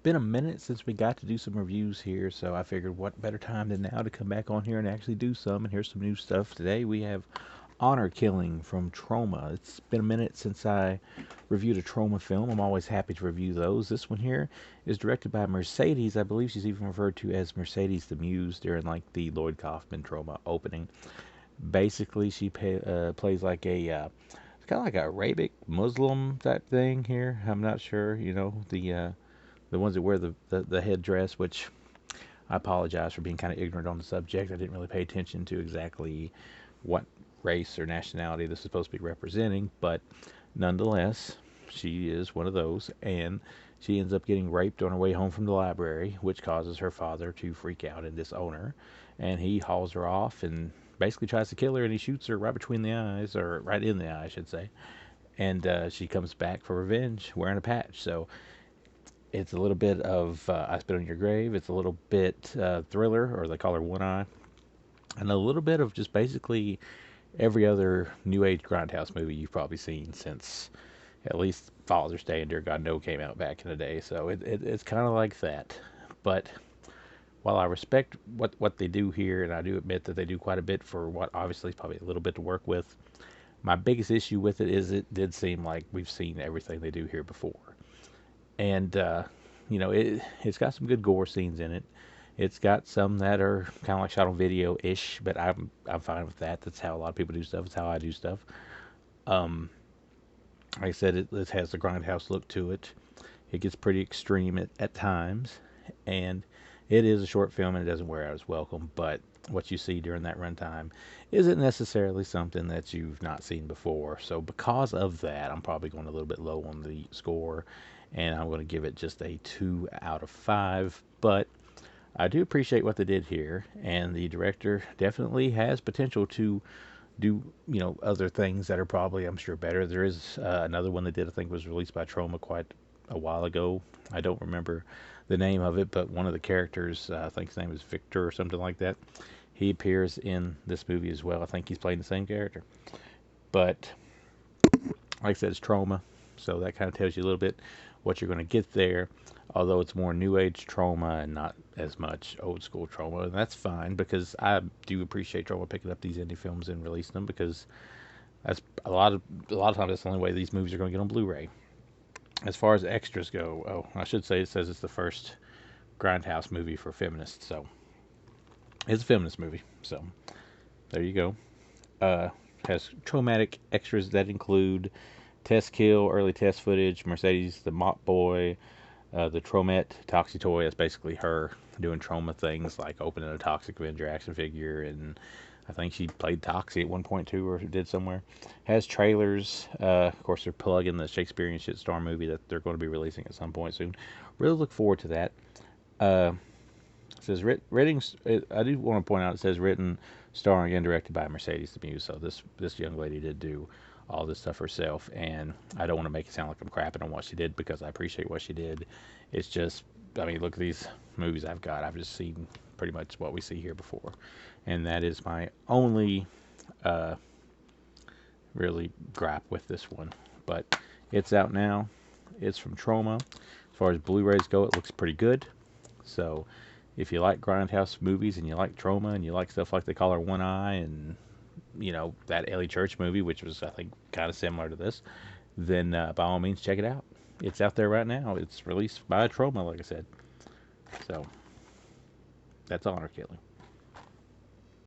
been a minute since we got to do some reviews here, so I figured what better time than now to come back on here and actually do some. And here's some new stuff. Today we have Honor Killing from Troma. It's been a minute since I reviewed a Troma film. I'm always happy to review those. This one here is directed by Mercedes. I believe she's even referred to as Mercedes the Muse during like the Lloyd Kaufman Troma opening. Basically, she plays like a it's kind of like a Arabic Muslim type thing here. I'm not sure, the ones that wear the headdress, which I apologize for being kind of ignorant on the subject. I didn't really pay attention to exactly what race or nationality this is supposed to be representing, but nonetheless, she is one of those, and she ends up getting raped on her way home from the library, which causes her father to freak out and disown her, and he hauls her off and basically tries to kill her, and he shoots her right between the eyes, or right in the eye, I should say, and she comes back for revenge wearing a patch. So it's a little bit of I Spit on Your Grave. It's a little bit thriller, or they call her One Eye, and a little bit of just basically every other New Age Grindhouse movie you've probably seen since at least Father's Day and Dear God No came out back in the day. So it's kind of like that. But while I respect what they do here, and I do admit that they do quite a bit for what obviously is probably a little bit to work with, my biggest issue with it is it did seem like we've seen everything they do here before. And it's got some good gore scenes in it. It's got some that are kind of like shot on video ish, but I'm fine with that. That's how a lot of people do stuff. It's how I do stuff. Um, like I said, it has the grindhouse look to it. It gets pretty extreme at times, and it is a short film and it doesn't wear out its welcome. But what you see during that runtime isn't necessarily something that you've not seen before. So because of that, I'm probably going a little bit low on the score, and I'm going to give it just a 2 out of 5. But I do appreciate what they did here, and the director definitely has potential to do, other things that are probably, I'm sure, better. There is another one they did, I think was released by Troma quite a while ago. I don't remember the name of it, but one of the characters, I think his name is Victor or something like that, he appears in this movie as well. I think he's playing the same character. But like I said, it's Troma, so that kind of tells you a little bit what you're going to get there. Although it's more new age Troma and not as much old school Troma, and that's fine because I do appreciate Troma picking up these indie films and releasing them, because that's a lot of times that's the only way these movies are going to get on Blu-ray. As far as extras go, I should say it says it's the first Grindhouse movie for feminists, so it's a feminist movie. So there you go. Has traumatic extras that include test kill, early test footage, Mercedes the Mop Boy, the Tromette Toxie Toy. That's basically her doing Troma things like opening a Toxic Avenger action figure, and I think she played Toxie at one point too, or did somewhere. Has trailers. Of course, they're plugging the Shakespearean Shitstorm movie that they're going to be releasing at some point soon. Really look forward to that. It says written. I do want to point out it says written, starring, and directed by Mercedes the Muse. So this young lady did do all this stuff herself, and I don't want to make it sound like I'm crapping on what she did, because I appreciate what she did. It's just, I mean, look at these movies I've got. I've just seen pretty much what we see here before, and that is my only really gripe with this one. But it's out now. It's from Troma. As far as Blu-rays go, it looks pretty good. So if you like Grindhouse movies and you like Troma and you like stuff like They Call Her One Eye and that Ellie Church movie, which was, I think, kind of similar to this, then by all means check it out. It's out there right now. It's released by Troma, like I said. So that's Honor Killing.